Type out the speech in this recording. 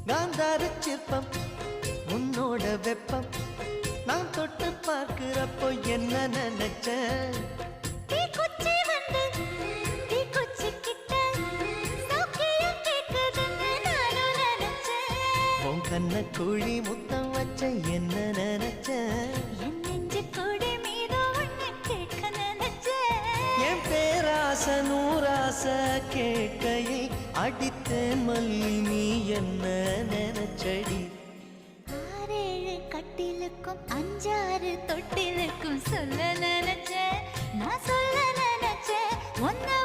காந்தார சிற்பம் உன்னோட வெப்பம் நான் தொட்டு பார்க்கிறப்போ என்ன நினைச்சேன் கண்ண குழி முத்தம் வச்ச என்ன நினைச்ச என் நெஞ்சு கொடி மீது ஒண்ணு கேட்க நினைச்ச என் பேராச நூராச கேட்கையில் அடித்தேன் மல்லி நீ என்ன நினைச்சடி 6 கட்டிலுக்கும் 5 தொட்டிலுக்கும் சொல்ல நினைச்ச நான் சொல்ல நினைச்ச ஒன்ன